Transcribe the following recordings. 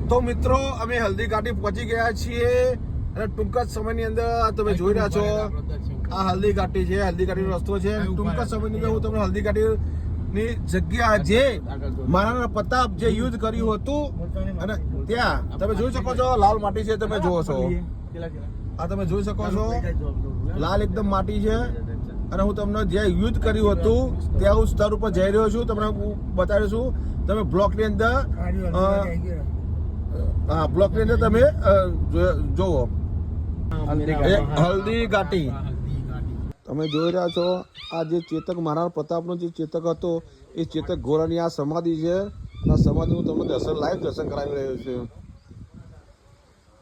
તો મિત્રો અમે હલ્દી ઘાટી પહોંચી ગયા છીએ અને ટૂંક જ સમયની અંદર તમે જોઈ રહ્યા છો આ હલ્દી ઘાટી છે. હલ્દી ઘાટીનો રસ્તો છે. ટૂંક જ સમયની અંદર હું તમને હલ્દી ઘાટીની જગ્યા જે મહારાણા પ્રતાપ જે યુદ્ધ કર્યું હતું અને ત્યાં તમે જોઈ શકો છો લાલ માટી છે. તમે જોવો છો આ તમે જોઈ શકો છો લાલ એકદમ માટી છે અને હું તમને જે યુદ્ધ કર્યું હતું ત્યાં હું સ્થળ ઉપર જઈ રહ્યો છું. તમને હું બતાવી છું. તમે બ્લોકની અંદર હા બ્લોકની અંદર તમે જોવો હલ્દી ઘાટી તમે જોઈ રહ્યા છો. આ જે ચેતક મહારાણા પ્રતાપનો જે ચેતક હતો એ ચેતક ઘોડાની આ સમાધિ છે. આ સમાધિ હું તમને લાઈવ દર્શન કરાવી રહ્યો છું.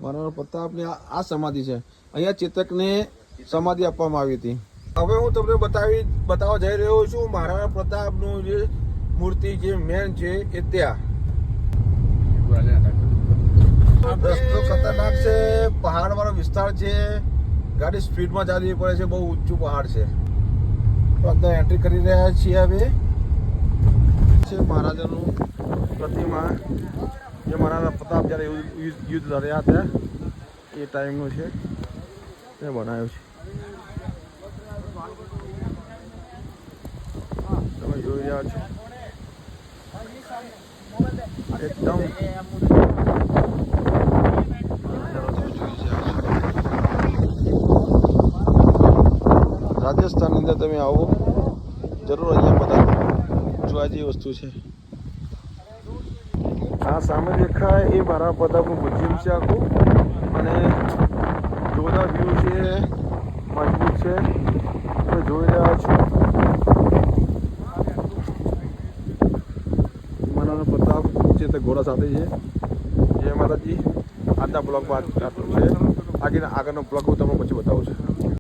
મહારાણા પ્રતાપની આ સમાધિ છે. અહીંયા ચેતકને સમાધિ આપવામાં આવી હતી. હવે હું તમને બતાવવા જઈ રહ્યો છું મહારાણા પ્રતાપનું જે મૂર્તિ જે મેન છે એ ત્યાં. રસ્તો ખતરનાક છે. પહાડ વાળો વિસ્તાર છે. ગાડી સ્પીડમાં ચાલવી પડે છે. બહુ ઊંચું પહાડ છે. તો અંદર એન્ટ્રી કરી રહ્યા છીએ. હવે છે મહારાજાનું પ્રતિમા જે મહારાણા પ્રતાપ જ્યારે યુદ્ધ લડ્યા હતા એ ટાઈમનું છે. એ બનાવ્યું છે. તમે જોઈ રહ્યા છો એકદમ રાજસ્થાનની અંદર તમે આવો જરૂર. અહીંયા બધા જોવા જેવી વસ્તુ છે. આ સામે દેખાય એ મહારાણા પ્રતાપનું મ્યુઝિયમ છે આખું અને જોરદાર વ્યૂ છે. મજબૂત છે. તમે જોઈ રહ્યા છો મહારાણા પ્રતાપ છે તે ઘોડા સાથે છે. જય માતાજી. આજના બ્લોગમાં આટલું છે. આગળનો બ્લોગ હું તમને પછી બતાવું છું.